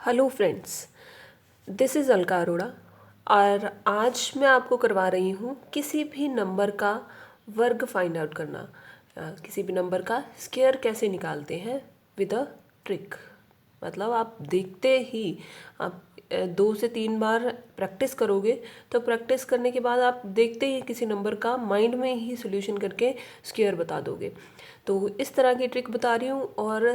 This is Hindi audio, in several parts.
Hello friends, this is Alka Arora और आज मैं आपको करवा रही हूँ किसी भी नंबर का वर्ग फाइंड आउट करना। किसी भी नंबर का स्क्वायर कैसे निकालते हैं विद अ ट्रिक। मतलब आप देखते ही आप 2 से 3 बार प्रैक्टिस करोगे तो प्रैक्टिस करने के बाद आप देखते ही किसी नंबर का माइंड में ही सॉल्यूशन करके स्क्वायर बता दोगे। तो इस तरह की ट्रिक बता रही हूँ और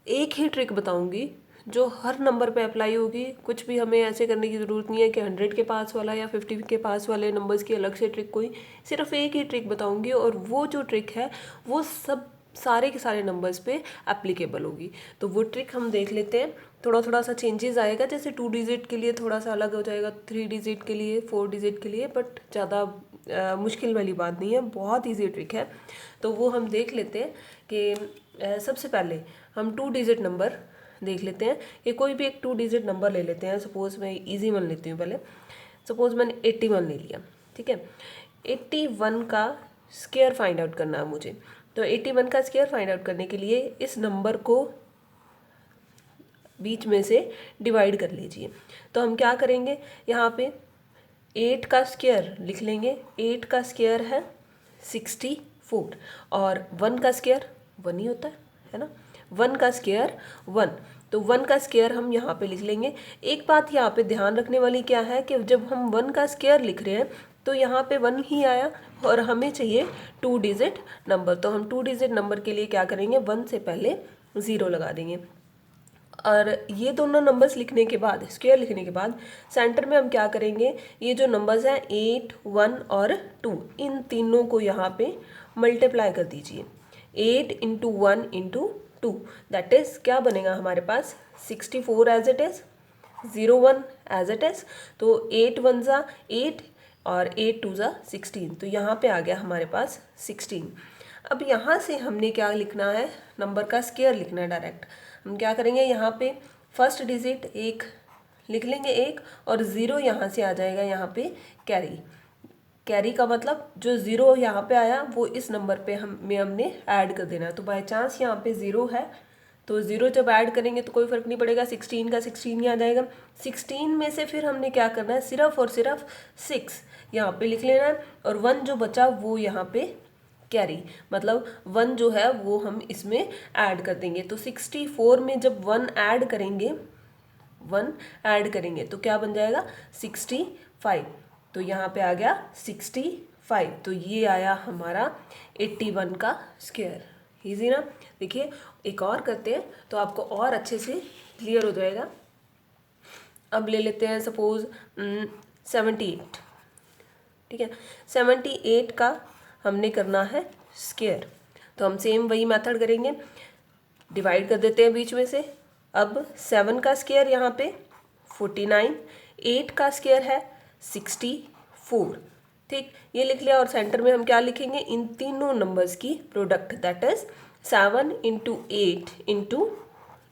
एक ही ट्रिक बताऊंगी जो हर नंबर पे अप्लाई होगी। कुछ भी हमें ऐसे करने की ज़रूरत नहीं है कि 100 के पास वाला या 50 के पास वाले नंबर्स की अलग से ट्रिक, कोई सिर्फ एक ही ट्रिक बताऊंगी और वो जो ट्रिक है वो सब सारे के सारे नंबर्स पे एप्लीकेबल होगी। तो वो ट्रिक हम देख लेते हैं। थोड़ा थोड़ा सा चेंजेस आएगा, जैसे 2 डिजिट के लिए थोड़ा सा अलग हो जाएगा, 3 डिजिट के लिए, 4 डिजिट के लिए, बट ज़्यादा मुश्किल वाली बात नहीं है, बहुत ईजी ट्रिक है। तो वो हम देख लेते हैं कि सबसे पहले हम 2 डिजिट नंबर देख लेते हैं कि कोई भी एक 2 डिजिट नंबर ले लेते हैं। सपोज़ मैं इजी वन लेती हूँ पहले। सपोज़ मैंने 81 ले लिया, ठीक है। 81 का स्क्वायर फाइंड आउट करना है मुझे। तो 81 का स्क्वायर फाइंड आउट करने के लिए इस नंबर को बीच में से डिवाइड कर लीजिए। तो हम क्या करेंगे, यहाँ पे 8 का स्क्वायर लिख लेंगे। 8 का स्क्वायर है 64 और 1 का स्क्वायर 1 ही होता है ना। 1 का स्क्वायर 1, तो 1 का स्क्वायर हम यहाँ पे लिख लेंगे। एक बात यहाँ पे ध्यान रखने वाली क्या है कि जब हम 1 का स्क्वायर लिख रहे हैं तो यहाँ पे 1 ही आया और हमें चाहिए 2 डिजिट नंबर। तो हम 2 डिजिट नंबर के लिए क्या करेंगे, 1 से पहले 0 लगा देंगे। और ये दोनों नंबर्स लिखने के बाद, स्क्वायर लिखने के बाद, सेंटर में हम क्या करेंगे, ये जो नंबर्स हैं 8, 1 और 2, इन तीनों को यहाँ पे मल्टीप्लाई कर दीजिए। 8 इंटू 1 इंटू 2, दैट इज़ क्या बनेगा हमारे पास 64 as it is, 01 as it is. तो 8 1 ज़ा 8 और 8 2 ज़ा 16, तो यहाँ पे आ गया हमारे पास 16। अब यहाँ से हमने क्या लिखना है, नंबर का स्क्वायर लिखना है डायरेक्ट। हम क्या करेंगे, यहाँ पे फर्स्ट डिजिट 1 लिख लेंगे, 1 और 0 यहाँ से आ जाएगा, यहाँ पे कैरी। कैरी का मतलब जो 0 यहाँ पे आया वो इस नंबर पे हमने ऐड कर देना है। तो बाय चांस यहाँ पे 0 है तो 0 जब ऐड करेंगे तो कोई फ़र्क नहीं पड़ेगा, 16 का 16 ही आ जाएगा। 16 में से फिर हमने क्या करना है, सिर्फ और सिर्फ 6 यहाँ पे लिख लेना है और 1 जो बचा वो यहाँ पे कैरी, मतलब 1 जो है वो हम इसमें ऐड कर देंगे। तो 64 में जब 1 ऐड करेंगे, 1 ऐड करेंगे तो क्या बन जाएगा 65। तो यहाँ पे आ गया 65। तो ये आया हमारा 81 का स्क्वायर। ईजी ना। देखिए एक और करते हैं तो आपको और अच्छे से क्लियर हो जाएगा। अब ले लेते हैं सपोज 78, ठीक है। 78 का हमने करना है स्क्वायर, तो हम सेम वही मेथड करेंगे, डिवाइड कर देते हैं बीच में से। अब 7 का स्क्वायर यहाँ पे 49, 8 का स्क्वायर है 64, ठीक, ये लिख लिया। और सेंटर में हम क्या लिखेंगे, इन तीनों नंबर्स की product, that is 7 into 8 into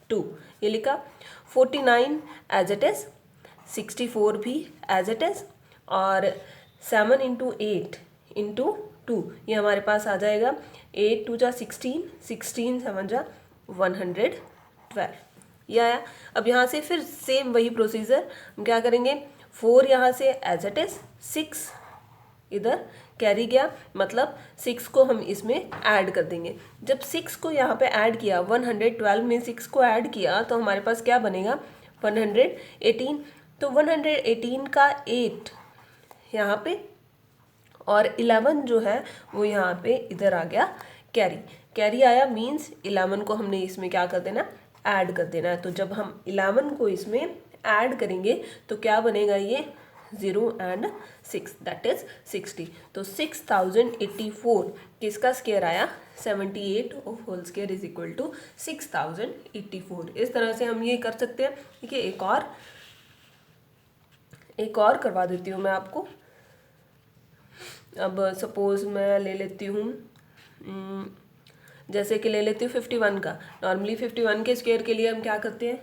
2, ये लिखा। 49 एज इट इज़, 64 भी एज इट इज़, और 7 इंटू 8 इंटू 2, ये हमारे पास आ जाएगा 8 2 जा 16, 16 7 जा 112, ये आया। अब यहाँ से फिर सेम वही प्रोसीजर हम क्या करेंगे, 4 यहाँ से एज इट इज़, 6 इधर कैरी गया, मतलब 6 को हम इसमें ऐड कर देंगे। जब 6 को यहाँ पे ऐड किया, 112 में 6 को ऐड किया तो हमारे पास क्या बनेगा 118। तो 118 का 8 यहाँ पे और 11 जो है वो यहाँ पे इधर आ गया कैरी। कैरी आया मीन्स 11 को हमने इसमें क्या कर देना, ऐड कर देना है। तो जब हम 11 को इसमें ऐड करेंगे तो क्या बनेगा, ये 0 एंड 6, दैट इज 60। तो 6084 किसका स्क्वायर आया, 78 of whole square is equal to 6084। इस तरह से हम ये कर सकते हैं। देखिए एक और करवा देती हूँ मैं आपको। अब सपोज मैं ले लेती हूँ जैसे कि ले लेती हूँ 51 का। नॉर्मली 51 के स्क्वायर के लिए हम क्या करते हैं,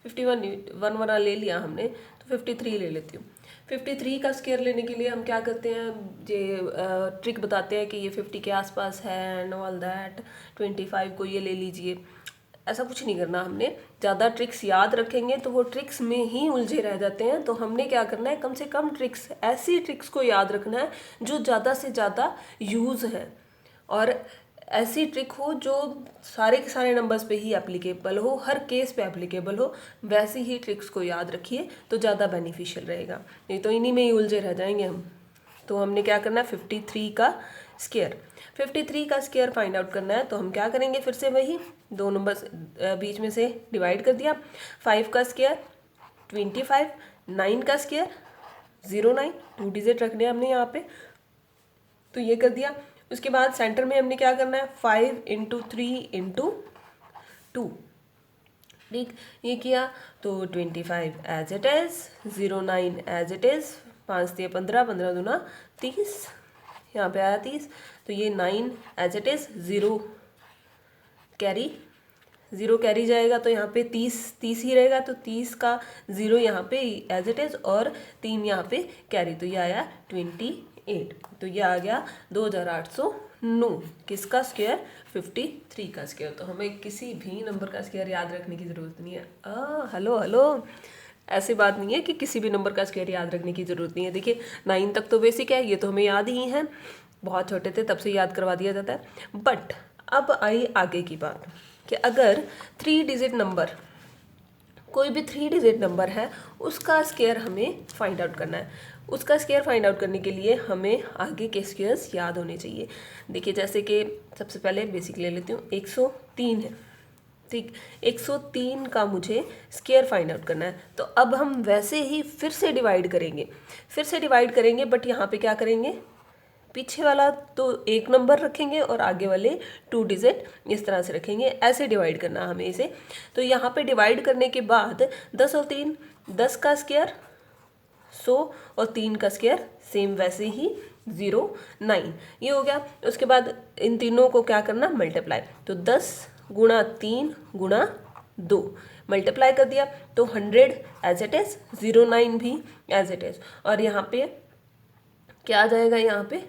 51 1 वाला ले लिया हमने तो 53 ले लेती हूँ। 53 का स्क्वायर लेने के लिए हम क्या करते हैं, ये ट्रिक बताते हैं कि ये 50 के आसपास है एंड ऑल दैट। 25 को ये ले लीजिए, ऐसा कुछ नहीं करना हमने। ज़्यादा ट्रिक्स याद रखेंगे तो वो ट्रिक्स में ही उलझे रह जाते हैं। तो हमने क्या करना है, कम से कम ट्रिक्स, ऐसी ट्रिक्स को याद रखना है जो ज़्यादा से ज़्यादा यूज़ है, और ऐसी ट्रिक हो जो सारे के सारे नंबर्स पे ही एप्लीकेबल हो, हर केस पे एप्लीकेबल हो। वैसी ही ट्रिक्स को याद रखिए तो ज़्यादा बेनिफिशियल रहेगा, नहीं तो इन्हीं में ही उलझे रह जाएंगे हम। तो हमने क्या करना है, 53 का स्क्वायर, 53 का स्क्वायर फाइंड आउट करना है। तो हम क्या करेंगे, फिर से वही दो नंबर्स बीच में से डिवाइड कर दिया। 5 का स्क्वायर 25, 9 का स्क्वायर 09, 2 डिजिट रखने हैं हमने यहाँ पे, तो ये कर दिया। उसके बाद सेंटर में हमने क्या करना है, 5 × 3 × 2, ठीक, ये किया। तो 25 as it is, 09 as it is, 5 × 15, 15 दूना 30, यहाँ पे आया 30। तो ये 9 एज इट इज़, 0 कैरी जाएगा, तो यहाँ पे 30 ही रहेगा। तो 30 का 0 यहाँ पे एज इट इज़ और 3 यहाँ पे कैरी, तो ये आया 28। तो ये आ गया 2809 किसका स्क्वायर, 53 का स्क्वायर। तो हमें किसी भी नंबर का स्क्वायर याद रखने की ज़रूरत नहीं है। हेलो, ऐसी बात नहीं है कि किसी भी नंबर का स्क्वायर याद रखने की ज़रूरत नहीं है। देखिए 9 तक तो बेसिक है, ये तो हमें याद ही है, बहुत छोटे थे तब से याद करवा दिया जाता है। बट अब आई आगे की बात कि अगर 3 डिजिट नंबर, कोई भी 3 डिजिट नंबर है, उसका स्क्वायर हमें फाइंड आउट करना है। उसका स्क्वायर फाइंड आउट करने के लिए हमें आगे के स्क्वायर्स याद होने चाहिए। देखिए जैसे कि सबसे पहले बेसिक ले लेती हूँ, 103 है, ठीक, 103 का मुझे स्क्वायर फाइंड आउट करना है। तो अब हम वैसे ही फिर से डिवाइड करेंगे, बट यहाँ पे क्या करेंगे, पीछे वाला तो एक नंबर रखेंगे और आगे वाले 2 डिजिट इस तरह से रखेंगे, ऐसे डिवाइड करना हमें इसे। तो यहाँ पे डिवाइड करने के बाद 10 और 3, 10 का स्क्वायर 100 और 3 का स्क्वायर सेम वैसे ही 09, ये हो गया। उसके बाद इन तीनों को क्या करना, मल्टीप्लाई। तो 10 × 3 × 2 मल्टीप्लाई कर दिया, तो 100 एज इट इज़, 09 भी एज इट इज़, और यहाँ पे क्या आ जाएगा, यहाँ पे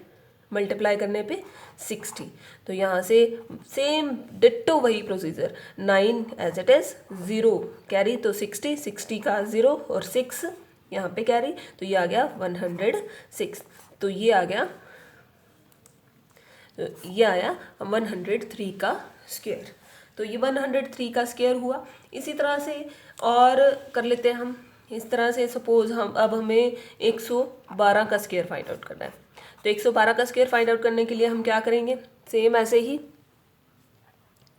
मल्टीप्लाई करने पे 60। तो यहाँ से सेम डिट्टो वही procedure, 9 as it is, 0 carry, तो 60 का 0 और 6 यहाँ पे कैरी, तो ये आ गया 106। तो ये आया 103 का स्क्वायर। तो ये 103 का स्क्वायर हुआ। इसी तरह से और कर लेते हैं हम, इस तरह से सपोज अब हमें 112 का स्क्वायर फाइंड आउट करना है। तो 112 का स्क्वायर फाइंड आउट करने के लिए हम क्या करेंगे, सेम ऐसे ही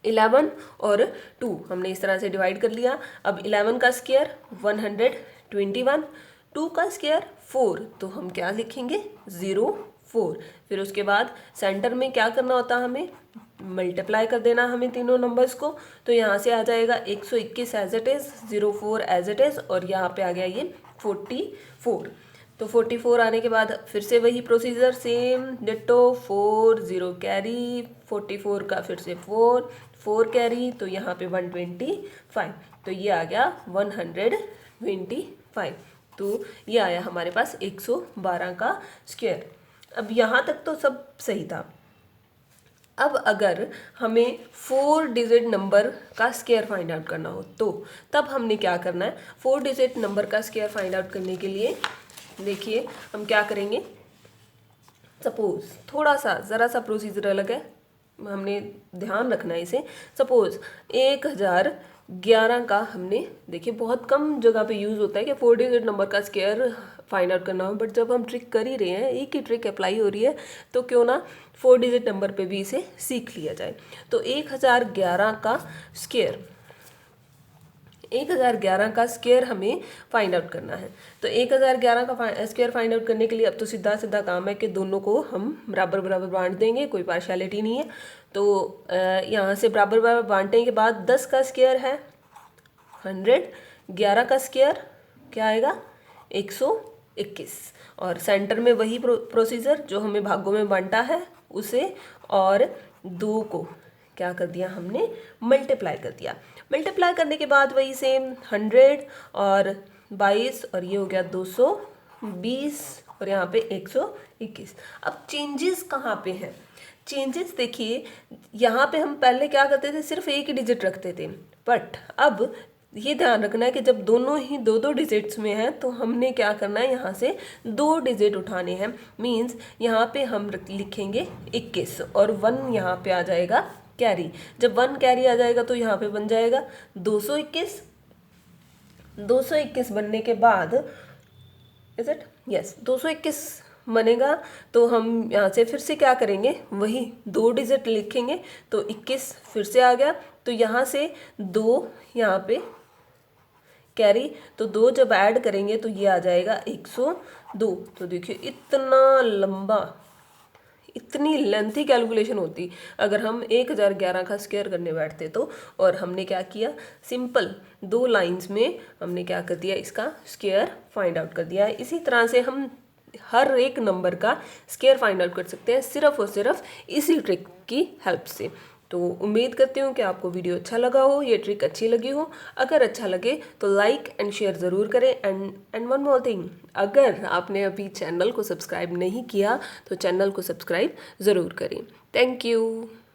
11 और 2 हमने इस तरह से डिवाइड कर लिया। अब 11 का स्क्वायर 121, 2 का स्क्वायर 4, तो हम क्या लिखेंगे, 04। फिर उसके बाद सेंटर में क्या करना होता है, हमें मल्टीप्लाई कर देना हमें तीनों नंबर्स को। तो यहाँ से आ जाएगा 121 as it is, 04 as it is, और यहाँ पे आ गया ये 44। तो 44 आने के बाद फिर से वही प्रोसीजर, सेम डिट्टो, 4 0 कैरी, 44 का फिर से 4 कैरी, तो यहाँ पे 125। तो ये आ गया 125। तो ये आया हमारे पास 112 का स्क्वायर। अब यहाँ तक तो सब सही था। अब अगर हमें 4 डिजिट नंबर का स्क्वायर फाइंड आउट करना हो, तो तब हमने क्या करना है, 4 डिजिट नंबर का स्क्वायर फाइंड आउट करने के लिए देखिए हम क्या करेंगे। सपोज थोड़ा सा ज़रा सा प्रोसीजर अलग है, हमने ध्यान रखना है इसे। सपोज 1011 का हमने, देखिए बहुत कम जगह पे यूज़ होता है कि 4 डिजिट नंबर का स्क्वायर फाइंड आउट करना हो, बट जब हम ट्रिक कर ही रहे हैं, एक ही ट्रिक अप्लाई हो रही है, तो क्यों ना 4 डिजिट नंबर पे भी इसे सीख लिया जाए। तो 1011 का स्क्वायर, 1011 का स्क्वायर हमें फाइंड आउट करना है। तो 1011 का स्क्वायर फाइंड आउट करने के लिए अब तो सीधा सीधा काम है कि दोनों को हम बराबर बराबर बांट देंगे, कोई पार्शियलिटी नहीं है। तो यहाँ से बराबर बराबर बांटने के बाद 10 का स्क्वायर है 100, 11 का स्क्वायर क्या आएगा 121, और सेंटर में वही प्रोसीजर जो हमें भागों में बांटा है उसे, और 2 को क्या कर दिया हमने, मल्टीप्लाई कर दिया। मल्टीप्लाई करने के बाद वही सेम 100 और 22, और ये हो गया 220, और यहाँ पे 121। अब चेंजेस कहाँ पे हैं, चेंजेस देखिए, यहाँ पे हम पहले क्या करते थे, सिर्फ एक ही डिजिट रखते थे, बट अब ये ध्यान रखना है कि जब दोनों ही दो दो डिजिट्स में हैं तो हमने क्या करना है, यहाँ से 2 डिजिट उठाने हैं। मीन्स यहाँ पे हम लिखेंगे 21 और 1 यहाँ पे आ जाएगा कैरी। जब 1 कैरी आ जाएगा तो यहाँ पे बन जाएगा 221। 221 बनने के बाद, इज इट, यस, 221 बनेगा तो हम यहाँ से फिर से क्या करेंगे, वही 2 डिजिट लिखेंगे तो 21 फिर से आ गया। तो यहाँ से 2 यहाँ पे कैरी, तो 2 जब ऐड करेंगे तो ये आ जाएगा 102। तो देखिए इतना लंबा, इतनी लेंथी कैलकुलेशन होती अगर हम 1011 का स्क्वायर करने बैठते तो। और हमने क्या किया, सिंपल 2 लाइंस में हमने क्या कर दिया, इसका स्क्वायर फाइंड आउट कर दिया है। इसी तरह से हम हर एक नंबर का स्क्वायर फाइंड आउट कर सकते हैं सिर्फ और सिर्फ इसी ट्रिक की हेल्प से। तो उम्मीद करती हूँ कि आपको वीडियो अच्छा लगा हो, ये ट्रिक अच्छी लगी हो। अगर अच्छा लगे तो लाइक एंड शेयर ज़रूर करें। एंड वन मोर थिंग, अगर आपने अभी चैनल को सब्सक्राइब नहीं किया तो चैनल को सब्सक्राइब ज़रूर करें। Thank you.